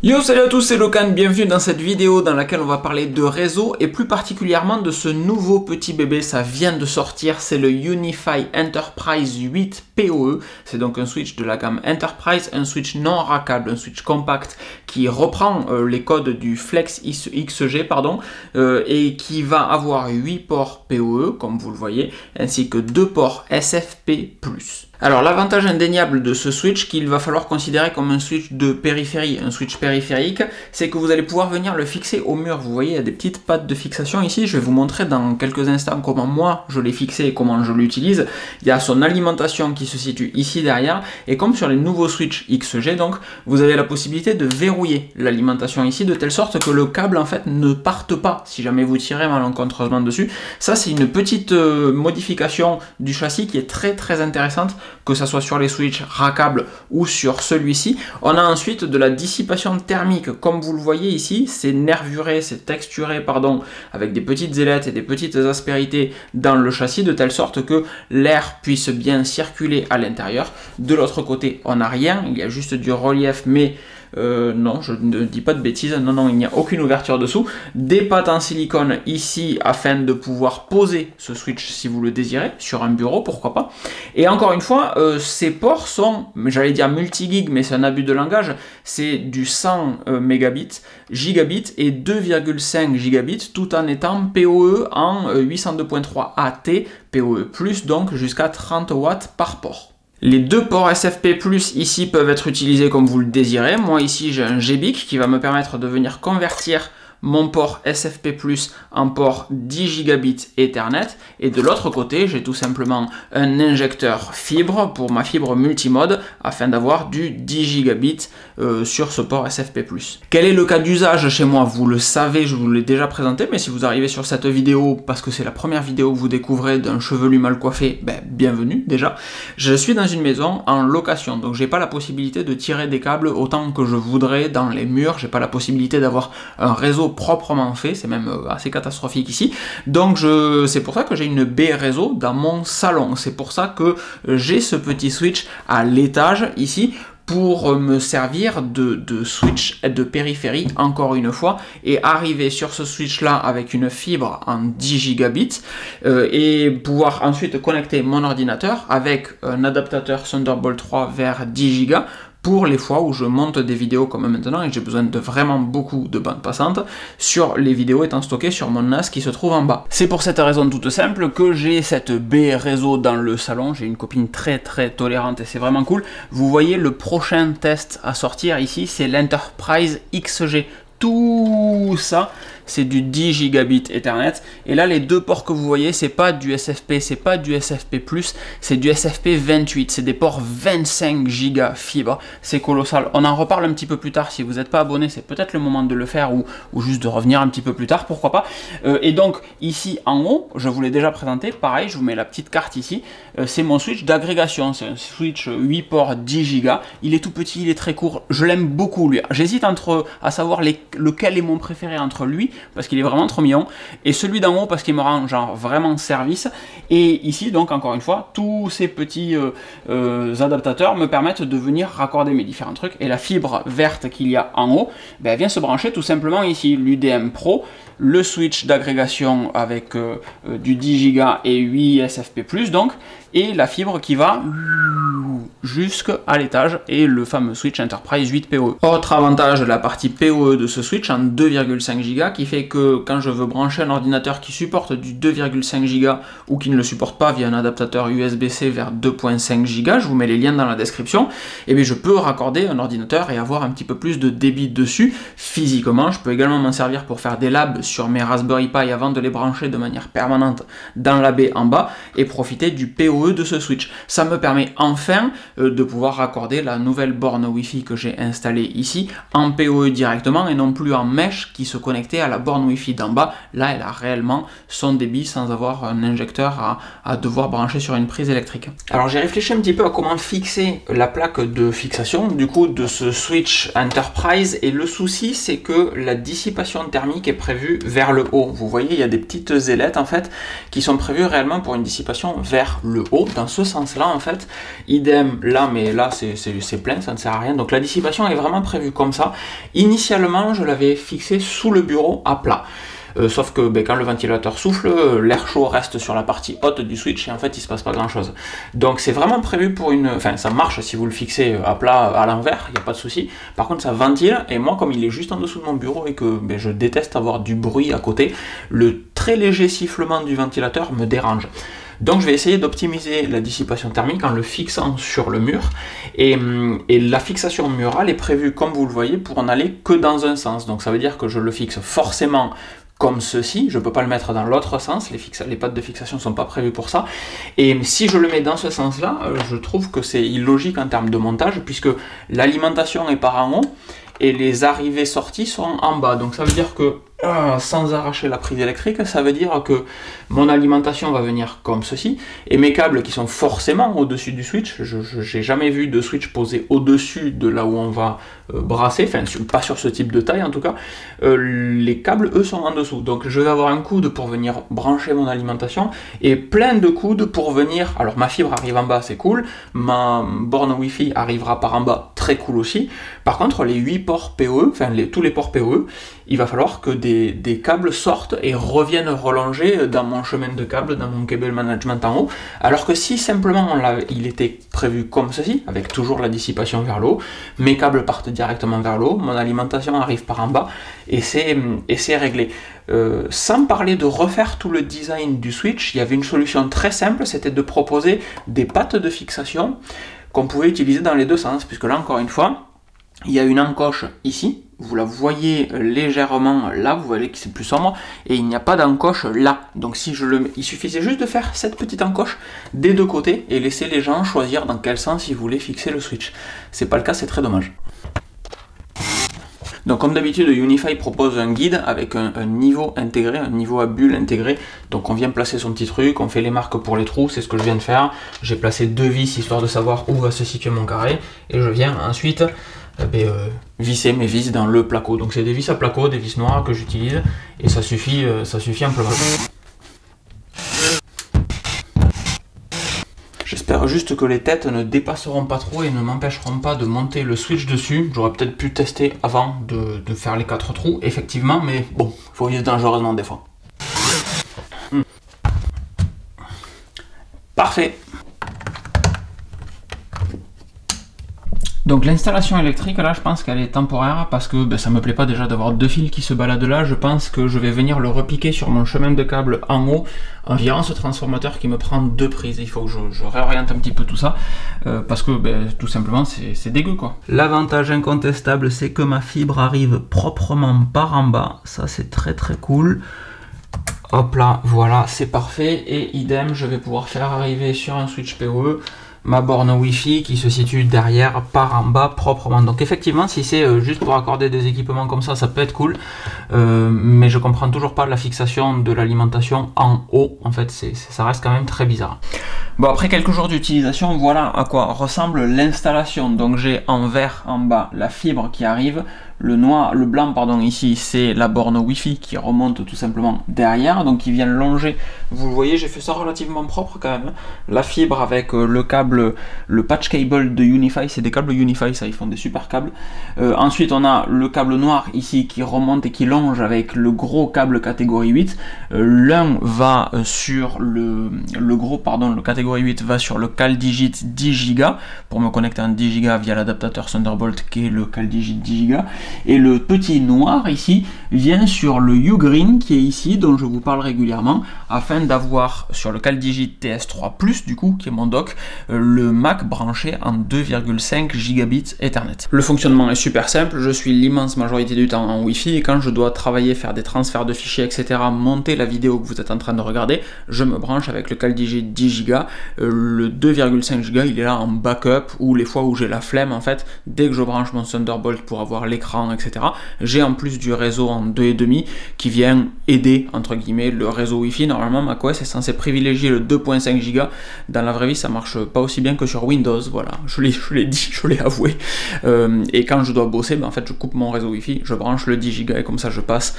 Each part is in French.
Yo, salut à tous, c'est Locan, bienvenue dans cette vidéo dans laquelle on va parler de réseau et plus particulièrement de ce nouveau petit bébé. Ça vient de sortir, c'est le UniFi Enterprise 8 PoE. C'est donc un switch de la gamme Enterprise, un switch non rackable, un switch compact qui reprend les codes du Flex XG et qui va avoir 8 ports PoE comme vous le voyez, ainsi que 2 ports SFP+. Alors l'avantage indéniable de ce switch qu'il va falloir considérer comme un switch de périphérie, un switch périphérique, c'est que vous allez pouvoir venir le fixer au mur. Vous voyez, il y a des petites pattes de fixation ici. Je vais vous montrer dans quelques instants comment moi je l'ai fixé et comment je l'utilise. Il y a son alimentation qui se situe ici derrière. Et comme sur les nouveaux switch XG, donc, vous avez la possibilité de verrouiller l'alimentation ici de telle sorte que le câble en fait ne parte pas si jamais vous tirez malencontreusement dessus. Ça c'est une petite modification du châssis qui est très intéressante, que ce soit sur les switches rackables ou sur celui-ci. On a ensuite de la dissipation thermique, comme vous le voyez ici, c'est nervuré, c'est texturé, avec des petites ailettes et des petites aspérités dans le châssis, de telle sorte que l'air puisse bien circuler à l'intérieur. De l'autre côté, on n'a rien, il y a juste du relief, mais non, je ne dis pas de bêtises, non, il n'y a aucune ouverture dessous. Des pattes en silicone ici afin de pouvoir poser ce switch si vous le désirez, sur un bureau, pourquoi pas. Et encore une fois, ces ports sont, j'allais dire multi-gig, mais c'est un abus de langage, c'est du 100 mégabits, gigabits et 2,5 gigabits, tout en étant PoE en 802.3 AT, PoE+, donc jusqu'à 30 watts par port. Les deux ports SFP+, ici peuvent être utilisés comme vous le désirez. Moi ici j'ai un GBIC qui va me permettre de venir convertir mon port SFP+ en port 10 gigabits Ethernet, et de l'autre côté j'ai tout simplement un injecteur fibre pour ma fibre multimode afin d'avoir du 10 gigabits sur ce port SFP+. Quel est le cas d'usage chez moi? Vous le savez, je vous l'ai déjà présenté, mais si vous arrivez sur cette vidéo parce que c'est la première vidéo que vous découvrez d'un chevelu mal coiffé, bienvenue déjà. Je suis dans une maison en location, donc j'ai pas la possibilité de tirer des câbles autant que je voudrais dans les murs, j'ai pas la possibilité d'avoir un réseau proprement fait, c'est même assez catastrophique ici, donc c'est pour ça que j'ai une baie réseau dans mon salon, c'est pour ça que j'ai ce petit switch à l'étage ici, pour me servir de switch de périphérie encore une fois, et arriver sur ce switch là avec une fibre en 10 gigabits et pouvoir ensuite connecter mon ordinateur avec un adaptateur Thunderbolt 3 vers 10 gigas pour les fois où je monte des vidéos comme maintenant et j'ai besoin de vraiment beaucoup de bande passante, sur les vidéos étant stockées sur mon NAS qui se trouve en bas. C'est pour cette raison toute simple que j'ai cette baie réseau dans le salon. J'ai une copine très tolérante et c'est vraiment cool. Vous voyez le prochain test à sortir ici, c'est l'Enterprise XG. Tout ça, c'est du 10 gigabits Ethernet. Et là, les deux ports que vous voyez, c'est pas du SFP, c'est pas du SFP+, c'est du SFP 28. C'est des ports 25 gigas fibre. C'est colossal. On en reparle un petit peu plus tard. Si vous n'êtes pas abonné, c'est peut-être le moment de le faire ou juste de revenir un petit peu plus tard, pourquoi pas. Et donc, ici en haut, je vous l'ai déjà présenté. Pareil, je vous mets la petite carte ici. C'est mon switch d'agrégation. C'est un switch 8 ports 10 gigas. Il est tout petit, il est très court. Je l'aime beaucoup, lui. J'hésite à savoir lequel est mon préféré entre lui, parce qu'il est vraiment trop mignon, et celui d'en haut parce qu'il me rend genre vraiment service. Et ici donc encore une fois, tous ces petits adaptateurs me permettent de venir raccorder mes différents trucs, et la fibre verte qu'il y a en haut, elle vient se brancher tout simplement ici, l'UDM Pro, le switch d'agrégation avec du 10 Go et 8 SFP+, donc, et la fibre qui va jusqu'à l'étage, et le fameux switch Enterprise 8 PoE. Autre avantage de la partie PoE de ce switch en 2,5 Go, qui fait que quand je veux brancher un ordinateur qui supporte du 2,5 Go ou qui ne le supporte pas via un adaptateur USB-C vers 2,5 Go, je vous mets les liens dans la description, et bien je peux raccorder un ordinateur et avoir un petit peu plus de débit dessus physiquement. Je peux également m'en servir pour faire des labs sur mes Raspberry Pi avant de les brancher de manière permanente dans la baie en bas et profiter du PoE de ce switch. Ça me permet enfin de pouvoir raccorder la nouvelle borne Wi-Fi que j'ai installée ici en PoE directement et non plus en mesh qui se connectait à la borne Wi-Fi d'en bas. Là, elle a réellement son débit sans avoir un injecteur à devoir brancher sur une prise électrique. Alors j'ai réfléchi un petit peu à comment fixer la plaque de fixation du coup de ce switch Enterprise, et le souci c'est que la dissipation thermique est prévue vers le haut. Vous voyez, il y a des petites ailettes en fait qui sont prévues réellement pour une dissipation vers le haut, dans ce sens-là en fait. Idem là, mais là c'est plein, ça ne sert à rien. Donc la dissipation est vraiment prévue comme ça. Initialement, je l'avais fixé sous le bureau à plat. Sauf que quand le ventilateur souffle, l'air chaud reste sur la partie haute du switch et en fait il se passe pas grand chose. Donc c'est vraiment prévu pour une... Enfin ça marche si vous le fixez à plat, à l'envers, il n'y a pas de souci. Par contre ça ventile et moi comme il est juste en dessous de mon bureau et que je déteste avoir du bruit à côté, le très léger sifflement du ventilateur me dérange. Donc je vais essayer d'optimiser la dissipation thermique en le fixant sur le mur. Et la fixation murale est prévue, comme vous le voyez, pour en aller que dans un sens. Donc ça veut dire que je le fixe forcément comme ceci, je ne peux pas le mettre dans l'autre sens, les pattes de fixation ne sont pas prévues pour ça. Et si je le mets dans ce sens-là, je trouve que c'est illogique en termes de montage, puisque l'alimentation est par en haut, et les arrivées-sorties sont en bas. Donc ça veut dire que, sans arracher la prise électrique, ça veut dire que mon alimentation va venir comme ceci, et mes câbles qui sont forcément au-dessus du switch, je n'ai jamais vu de switch posé au-dessus de là où on va brasser, enfin pas sur ce type de taille en tout cas, les câbles eux sont en dessous. Donc je vais avoir un coude pour venir brancher mon alimentation, et plein de coudes pour venir, alors ma fibre arrive en bas, c'est cool, ma borne Wi-Fi arrivera par en bas, très cool aussi. Par contre les 8 ports PoE, enfin tous les ports PoE, il va falloir que des câbles sortent et reviennent relonger dans mon chemin de câble, dans mon cable management en haut, alors que si simplement il était prévu comme ceci, avec toujours la dissipation vers le haut, mes câbles partent directement vers le haut, mon alimentation arrive par en bas, et c'est réglé. Sans parler de refaire tout le design du switch, il y avait une solution très simple, c'était de proposer des pattes de fixation qu'on pouvait utiliser dans les deux sens, puisque là encore une fois, il y a une encoche ici, vous la voyez légèrement là, vous voyez que c'est plus sombre, et il n'y a pas d'encoche là. Donc si je le mets, il suffisait juste de faire cette petite encoche des deux côtés et laisser les gens choisir dans quel sens ils voulaient fixer le switch. C'est pas le cas, c'est très dommage. Donc comme d'habitude, Unify propose un guide avec un niveau intégré, un niveau à bulle intégré. Donc on vient placer son petit truc, on fait les marques pour les trous, c'est ce que je viens de faire. J'ai placé 2 vis histoire de savoir où va se situer mon carré, et je viens ensuite visser mes vis dans le placo. Donc c'est des vis à placo, des vis noires que j'utilise, et ça suffit amplement. J'espère juste que les têtes ne dépasseront pas trop et ne m'empêcheront pas de monter le switch dessus. J'aurais peut-être pu tester avant de faire les 4 trous, effectivement, mais bon, il faut vivre dangereusement des fois. Parfait. Donc l'installation électrique, là, je pense qu'elle est temporaire parce que ça me plaît pas déjà d'avoir 2 fils qui se baladent là. Je pense que je vais venir le repiquer sur mon chemin de câble en haut en virant ce transformateur qui me prend 2 prises. Il faut que je réoriente un petit peu tout ça parce que tout simplement c'est dégueu quoi. L'avantage incontestable, c'est que ma fibre arrive proprement par en bas. Ça c'est très très cool. Hop là, voilà, c'est parfait. Et idem, je vais pouvoir faire arriver sur un switch PoE ma borne Wi-Fi qui se situe derrière par en bas proprement. Donc effectivement, si c'est juste pour accorder des équipements comme ça peut être cool, mais je comprends toujours pas la fixation de l'alimentation en haut. En fait, ça reste quand même très bizarre. Bon, après quelques jours d'utilisation, voilà à quoi ressemble l'installation. Donc j'ai en vert en bas la fibre qui arrive, le blanc pardon, ici c'est la borne Wi-Fi qui remonte tout simplement derrière, donc qui vient longer. Vous le voyez, j'ai fait ça relativement propre quand même. La fibre avec le câble, le patch cable de Unify, c'est des câbles Unify, ça, ils font des super câbles. Ensuite on a le câble noir ici qui remonte et qui longe avec le gros câble catégorie 8. L'un va sur le catégorie 8 va sur le CalDigit 10 Go pour me connecter en 10 Go via l'adaptateur Thunderbolt qui est le CalDigit 10 Go. Et le petit noir ici vient sur le Ugreen qui est ici, dont je vous parle régulièrement, afin d'avoir sur le CalDigit TS3 Plus, du coup, qui est mon dock, le Mac branché en 2,5 gigabits Ethernet. Le fonctionnement est super simple, je suis l'immense majorité du temps en Wi-Fi et quand je dois travailler, faire des transferts de fichiers, etc., monter la vidéo que vous êtes en train de regarder, je me branche avec le CalDigit 10 Go. Le 2,5 Go, il est là en backup, ou les fois où j'ai la flemme, en fait, dès que je branche mon Thunderbolt pour avoir l'écran d'écran, etc. J'ai en plus du réseau en 2,5 qui vient aider, entre guillemets, le réseau Wi-Fi. Normalement, macOS est censé privilégier le 2.5 Go. Dans la vraie vie, ça marche pas aussi bien que sur Windows, voilà. Je l'ai dit, je l'ai avoué. Et quand je dois bosser, ben, en fait, je coupe mon réseau Wi-Fi, je branche le 10 Go et comme ça, je passe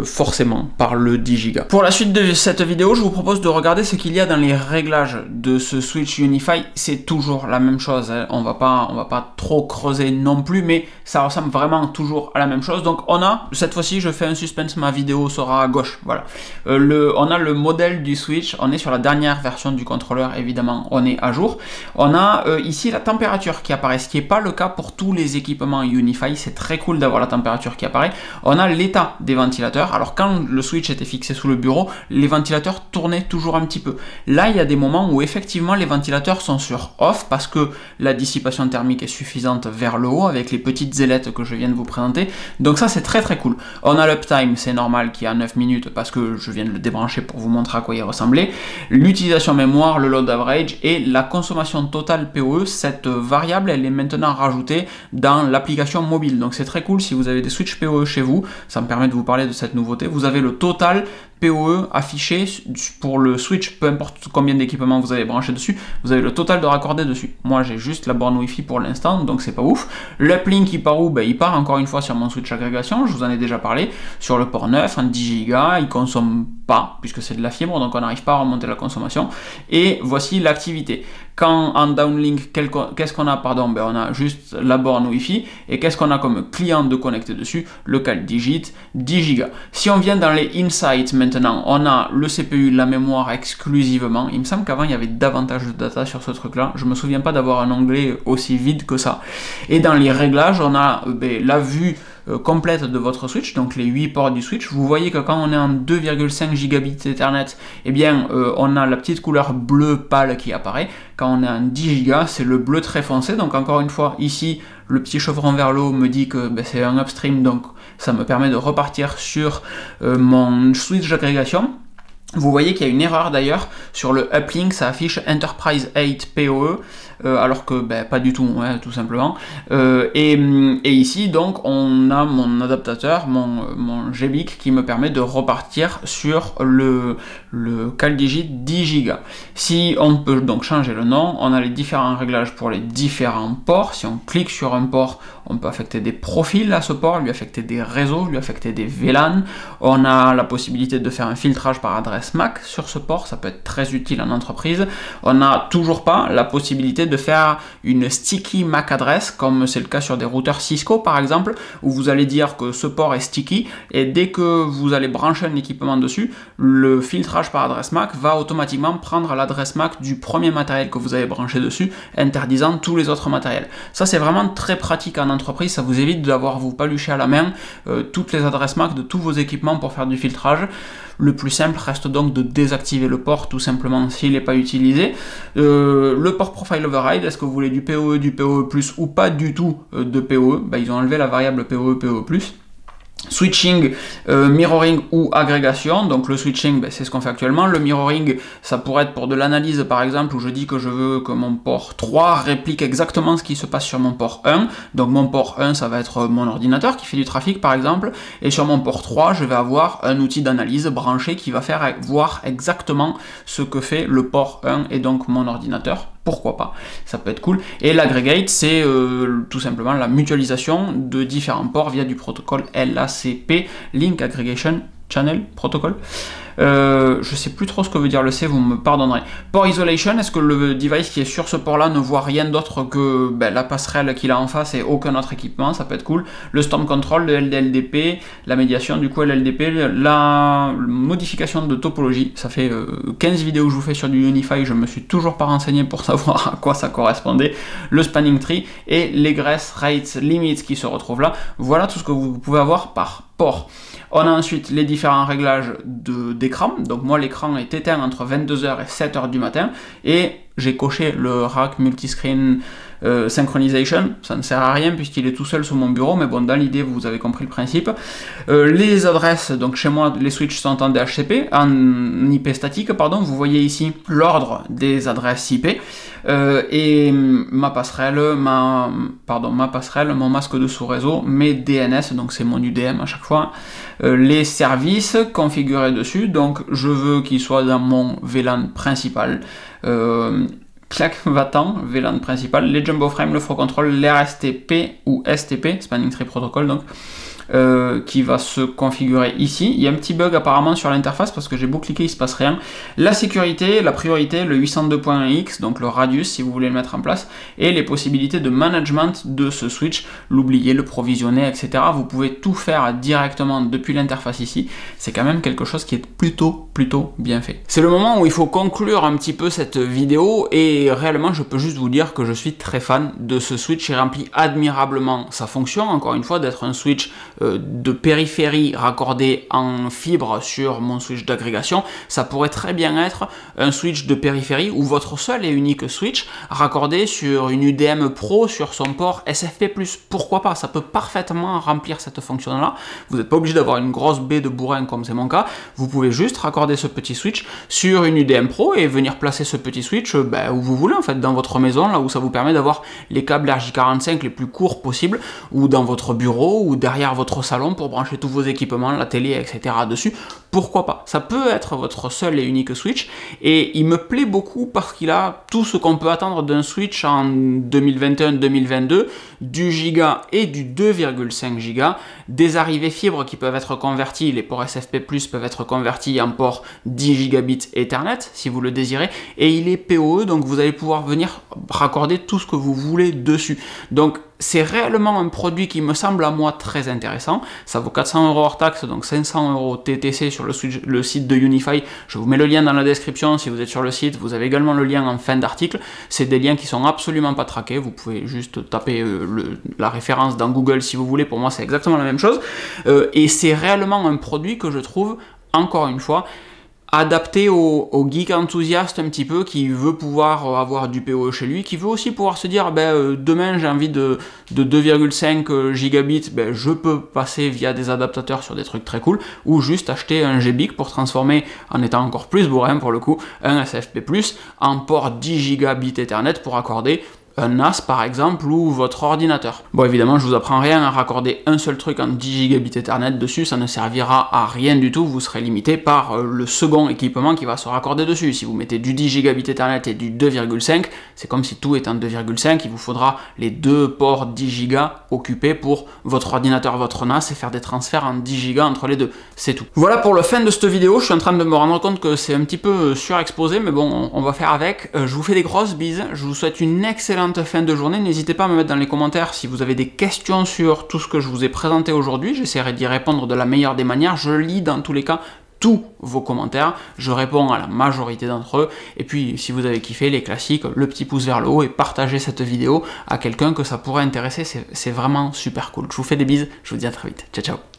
forcément par le 10 Go. Pour la suite de cette vidéo, je vous propose de regarder ce qu'il y a dans les réglages de ce Switch UniFi. C'est toujours la même chose, hein. On va pas trop creuser non plus, mais ça ressemble vraiment toujours à la même chose. Donc on a, cette fois-ci je fais un suspense, ma vidéo sera à gauche, voilà. On a le modèle du Switch, on est sur la dernière version du contrôleur, évidemment on est à jour. On a ici la température qui apparaît, ce qui n'est pas le cas pour tous les équipements UniFi. C'est très cool d'avoir la température qui apparaît. On a l'état des ventilateurs. Alors quand le Switch était fixé sous le bureau, les ventilateurs tournaient toujours un petit peu. Là il y a des moments où effectivement les ventilateurs sont sur off parce que la dissipation thermique est suffisante vers le haut avec les petites ailettes que je viens de vous présenter. Donc ça c'est très très cool. On a l'uptime, c'est normal qu'il y a 9 minutes parce que je viens de le débrancher pour vous montrer à quoi il ressemblait. L'utilisation mémoire, le load average et la consommation totale PoE, cette variable elle est maintenant rajoutée dans l'application mobile. Donc c'est très cool si vous avez des switch PoE chez vous, ça me permet de vous parler de cette nouveauté. Vous avez le total PoE affiché pour le Switch, peu importe combien d'équipements vous avez branché dessus, vous avez le total de raccordé dessus. Moi j'ai juste la borne Wi-Fi pour l'instant, donc c'est pas ouf. L'uplink il part où? Ben, il part encore une fois sur mon Switch agrégation, je vous en ai déjà parlé, sur le port 9, en 10 Go, il consomme pas, puisque c'est de la fibre, donc on n'arrive pas à remonter la consommation. Et voici l'activité. Quand en downlink, qu'est-ce qu'on a? Pardon, ben on a juste la borne Wi-Fi. Et qu'est-ce qu'on a comme client de connecter dessus? Local Digit, 10 Go. Si on vient dans les insights maintenant, on a le CPU, la mémoire exclusivement. Il me semble qu'avant il y avait davantage de data sur ce truc-là. Je me souviens pas d'avoir un onglet aussi vide que ça. Et dans les réglages, on a la vue complète de votre Switch, donc les 8 ports du Switch. Vous voyez que quand on est en 2,5 gigabits Ethernet, eh bien on a la petite couleur bleu pâle qui apparaît. Quand on est en 10 Go, c'est le bleu très foncé. Donc encore une fois, ici, le petit chevron vers le haut me dit que c'est un upstream, donc ça me permet de repartir sur mon Switch d'agrégation. Vous voyez qu'il y a une erreur d'ailleurs sur le uplink, ça affiche Enterprise 8 PoE, alors que pas du tout, ouais, tout simplement. Et ici donc on a mon adaptateur, mon GBIC qui me permet de repartir sur le CalDigit 10 Go. Si on peut donc changer le nom, on a les différents réglages pour les différents ports. Si on clique sur un port, on peut affecter des profils à ce port, lui affecter des réseaux, lui affecter des VLAN. On a la possibilité de faire un filtrage par adresse MAC sur ce port, ça peut être très utile en entreprise. On n'a toujours pas la possibilité de faire une sticky MAC adresse, comme c'est le cas sur des routeurs Cisco par exemple, où vous allez dire que ce port est sticky, et dès que vous allez brancher un équipement dessus, le filtrage par adresse MAC va automatiquement prendre l'adresse MAC du premier matériel que vous avez branché dessus, interdisant tous les autres matériels. Ça c'est vraiment très pratique en entreprise, ça vous évite d'avoir vous palucher à la main toutes les adresses MAC de tous vos équipements pour faire du filtrage. Le plus simple reste donc de désactiver le port tout simplement s'il n'est pas utilisé. Le port Profile Override, est-ce que vous voulez du PoE, du PoE+, ou pas du tout de PoE? Ils ont enlevé la variable PoE, PoE+. Switching, mirroring ou agrégation. Donc le switching, c'est ce qu'on fait actuellement. Le mirroring, ça pourrait être pour de l'analyse par exemple, où je dis que je veux que mon port 3 réplique exactement ce qui se passe sur mon port 1. Donc mon port 1, ça va être mon ordinateur qui fait du trafic par exemple, et sur mon port 3, je vais avoir un outil d'analyse branché qui va faire voir exactement ce que fait le port 1 et donc mon ordinateur. Pourquoi pas, ça peut être cool. Et l'aggregate, c'est tout simplement la mutualisation de différents ports via du protocole LACP, Link Aggregation Channel Protocol. Je sais plus trop ce que veut dire le C, vous me pardonnerez. Port Isolation, est-ce que le device qui est sur ce port là ne voit rien d'autre que la passerelle qu'il a en face et aucun autre équipement? Ça peut être cool. Le Storm Control, le LDLDP, la médiation du coup LLDP, la modification de topologie. Ça fait 15 vidéos que je vous fais sur du UniFi, je me suis toujours pas renseigné pour savoir à quoi ça correspondait. Le Spanning Tree et l'Egress Rate Limits qui se retrouvent là. Voilà tout ce que vous pouvez avoir par port. On a ensuite les différents réglages d'écran. Donc moi l'écran est éteint entre 22h et 7h du matin et j'ai coché le rack multiscreen synchronization, ça ne sert à rien puisqu'il est tout seul sur mon bureau, mais bon, dans l'idée, vous avez compris le principe. Les adresses, donc chez moi, les switches sont en DHCP, en IP statique, pardon, vous voyez ici l'ordre des adresses IP, et ma passerelle, mon masque de sous-réseau, mes DNS, donc c'est mon UDM à chaque fois, les services configurés dessus, donc je veux qu'ils soient dans mon VLAN principal, clac, va-t'en, VLAN principal, les Jumbo Frame, le Flow Control, l'RSTP ou STP, Spanning Tree Protocol, donc, qui va se configurer ici. Il y a un petit bug apparemment sur l'interface parce que j'ai beau cliquer, il se passe rien. La sécurité, la priorité, le 802.1x, donc le radius si vous voulez le mettre en place, et les possibilités de management de ce switch, l'oublier, le provisionner, etc. Vous pouvez tout faire directement depuis l'interface ici. C'est quand même quelque chose qui est plutôt bien fait. C'est le moment où il faut conclure un petit peu cette vidéo et réellement je peux juste vous dire que je suis très fan de ce switch. Il remplit admirablement sa fonction, encore une fois, d'être un switch de périphérie raccordé en fibre sur mon switch d'agrégation. Ça pourrait très bien être un switch de périphérie ou votre seul et unique switch raccordé sur une UDM Pro sur son port SFP+. Pourquoi pas? Ça peut parfaitement remplir cette fonction-là. Vous n'êtes pas obligé d'avoir une grosse baie de bourrin comme c'est mon cas. Vous pouvez juste raccorder ce petit switch sur une UDM Pro et venir placer ce petit switch où vous voulez, en fait, dans votre maison, là où ça vous permet d'avoir les câbles RJ45 les plus courts possibles, ou dans votre bureau, ou derrière votre salon pour brancher tous vos équipements, la télé, etc. dessus. Pourquoi pas? Ça peut être votre seul et unique switch, et il me plaît beaucoup parce qu'il a tout ce qu'on peut attendre d'un switch en 2021-2022, du giga et du 2,5 giga, des arrivées fibres qui peuvent être converties, les ports SFP+, peuvent être convertis en port 10 gigabits Ethernet si vous le désirez, et il est PoE, donc vous allez pouvoir venir raccorder tout ce que vous voulez dessus. Donc c'est réellement un produit qui me semble à moi très intéressant. Ça vaut 400 € hors taxe, donc 500 € TTC sur le site de Unify. Je vous mets le lien dans la description si vous êtes sur le site. Vous avez également le lien en fin d'article. C'est des liens qui sont absolument pas traqués. Vous pouvez juste taper la référence dans Google si vous voulez. Pour moi, c'est exactement la même chose. Et c'est réellement un produit que je trouve, encore une fois, adapté au geek enthousiaste un petit peu qui veut pouvoir avoir du PoE chez lui, qui veut aussi pouvoir se dire demain j'ai envie de 2,5 gigabits, je peux passer via des adaptateurs sur des trucs très cool, ou juste acheter un GBIC pour transformer, en étant encore plus bourrin pour le coup, un SFP+, en port 10 gigabits Ethernet pour accorder un NAS par exemple ou votre ordinateur. Bon, évidemment, je vous apprends rien à raccorder un seul truc en 10 gigabits Ethernet dessus, ça ne servira à rien du tout, vous serez limité par le second équipement qui va se raccorder dessus. Si vous mettez du 10 gigabits Ethernet et du 2,5, c'est comme si tout est en 2,5, il vous faudra les deux ports 10 gigas occupés pour votre ordinateur, votre NAS, et faire des transferts en 10 gigas entre les deux, c'est tout. Voilà pour le fin de cette vidéo, je suis en train de me rendre compte que c'est un petit peu surexposé, mais bon, on va faire avec. Je vous fais des grosses bises, je vous souhaite une excellente fin de journée. N'hésitez pas à me mettre dans les commentaires si vous avez des questions sur tout ce que je vous ai présenté aujourd'hui. J'essaierai d'y répondre de la meilleure des manières. Je lis dans tous les cas tous vos commentaires, je réponds à la majorité d'entre eux, et puis si vous avez kiffé, les classiques, le petit pouce vers le haut et partagez cette vidéo à quelqu'un que ça pourrait intéresser, c'est vraiment super cool. Je vous fais des bises, je vous dis à très vite, ciao ciao.